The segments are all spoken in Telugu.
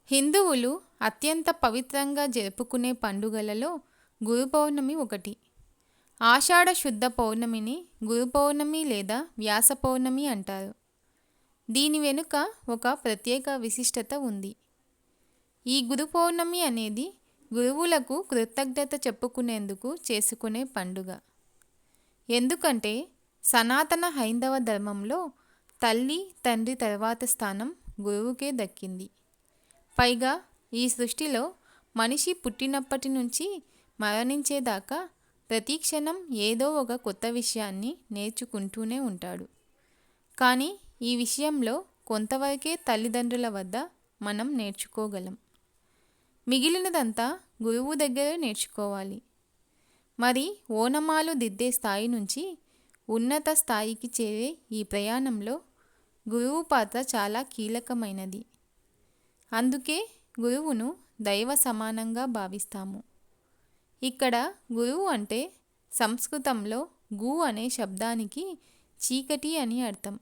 హిందువులు అత్యంత పవిత్రంగా జరుపుకునే పండుగలలో గురు పౌర్ణమి ఒకటి. ఆషాఢ శుద్ధ పౌర్ణమిని గురు పౌర్ణమి లేదా వ్యాస పౌర్ణమి అంటారు. దీని వెనుక ఒక ప్రత్యేక విశిష్టత ఉంది. ఈ గురు పౌర్ణమి అనేది గురువులకు కృతజ్ఞత చెప్పుకునేందుకు చేసుకునే పండుగ. ఎందుకంటే సనాతన హైందవ ధర్మంలో తల్లి తండ్రి తర్వాత స్థానం గురువుకే దక్కింది. పైగా ఈ సృష్టిలో మనిషి పుట్టినప్పటి నుంచి మరణించేదాకా ప్రతి క్షణం ఏదో ఒక కొత్త విషయాన్ని నేర్చుకుంటూనే ఉంటాడు. కానీ ఈ విషయంలో కొంతవరకే తల్లిదండ్రుల వద్ద మనం నేర్చుకోగలం. మిగిలినదంతా గురువు దగ్గరే నేర్చుకోవాలి. మరి ఓనమాలు దిద్దే స్థాయి నుంచి ఉన్నత స్థాయికి చేరే ఈ ప్రయాణంలో గురువు పాత్ర చాలా కీలకమైనది. అందుకే గురువును దైవ సమానంగా భావిస్తాము. ఇక్కడ గురువు అంటే సంస్కృతంలో గు అనే శబ్దానికి చీకటి అని అర్థం.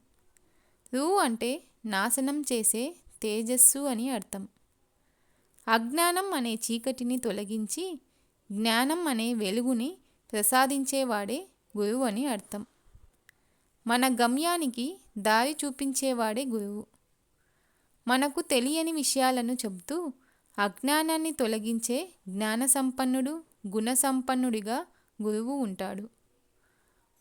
రు అంటే నాశనం చేసే తేజస్సు అని అర్థం. అజ్ఞానం అనే చీకటిని తొలగించి జ్ఞానం అనే వెలుగుని ప్రసాదించేవాడే గురువు అని అర్థం. మన గమ్యానికి దారి చూపించేవాడే గురువు. మనకు తెలియని విషయాలను చెబుతూ అజ్ఞానాన్ని తొలగించే జ్ఞాన సంపన్నుడు, గుణ సంపన్నుడిగా గురువు ఉంటాడు.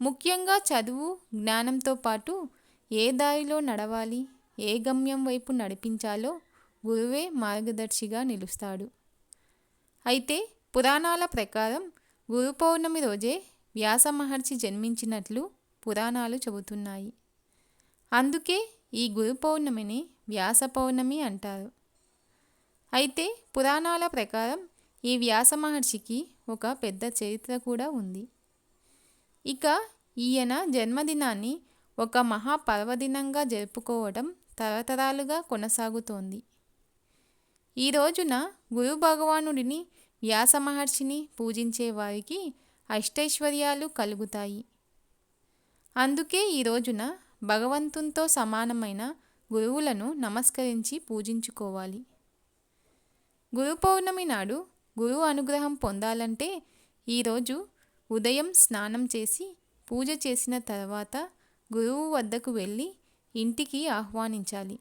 ముఖ్యంగా చదువు, జ్ఞానంతో పాటు ఏ దారిలో నడవాలి, ఏ గమ్యం వైపు నడిపించాలో గురువే మార్గదర్శిగా నిలుస్తాడు. అయితే పురాణాల ప్రకారం గురు పౌర్ణమి రోజే వ్యాస మహర్షి జన్మించినట్లు పురాణాలు చెబుతున్నాయి. అందుకే ఈ గురు పౌర్ణమిని వ్యాస పౌర్ణమి అంటారు. అయితే పురాణాల ప్రకారం ఈ వ్యాస మహర్షికి ఒక పెద్ద చరిత్ర కూడా ఉంది. ఇక ఈయన జన్మదినాన్ని ఒక మహాపర్వదినంగా జరుపుకోవడం తరతరాలుగా కొనసాగుతోంది. ఈ రోజున గురు భగవానుడిని, వ్యాస మహర్షిని పూజించే వారికి అష్టైశ్వర్యాలు కలుగుతాయి. అందుకే ఈ రోజున భగవంతునితో సమానమైన గురువులను నమస్కరించి పూజించుకోవాలి. గురు పౌర్ణమి నాడు గురువు అనుగ్రహం పొందాలంటే ఈరోజు ఉదయం స్నానం చేసి పూజ చేసిన తర్వాత గురువు వద్దకు వెళ్ళి ఇంటికి ఆహ్వానించాలి.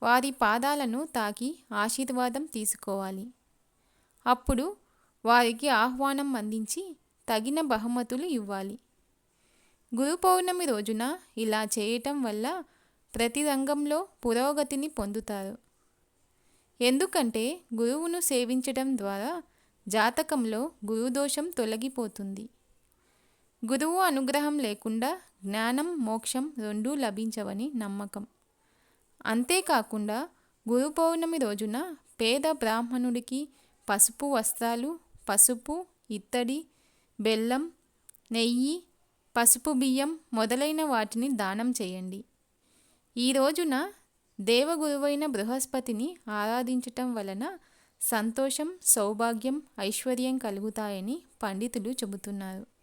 వారి పాదాలను తాకి ఆశీర్వాదం తీసుకోవాలి. అప్పుడు వారికి ఆహ్వానం అందించి తగిన బహుమతులు ఇవ్వాలి. గురు పౌర్ణమి రోజున ఇలా చేయటం వల్ల ప్రతి రంగంలో పురోగతిని పొందుతారు. ఎందుకంటే గురువును సేవించడం ద్వారా జాతకంలో గురుదోషం తొలగిపోతుంది. గురువు అనుగ్రహం లేకుండా జ్ఞానం, మోక్షం రెండూ లభించవని నమ్మకం. అంతేకాకుండా గురు పౌర్ణమి రోజున పేద బ్రాహ్మణుడికి పసుపు వస్త్రాలు, పసుపు, ఇత్తడి, బెల్లం, నెయ్యి, పసుపు బియ్యం మొదలైన వాటిని దానం చేయండి. ఈ రోజున దేవగురువైన బృహస్పతిని ఆరాధించటం వలన సంతోషం, సౌభాగ్యం, ఐశ్వర్యం కలుగుతాయని పండితులు చెబుతున్నారు.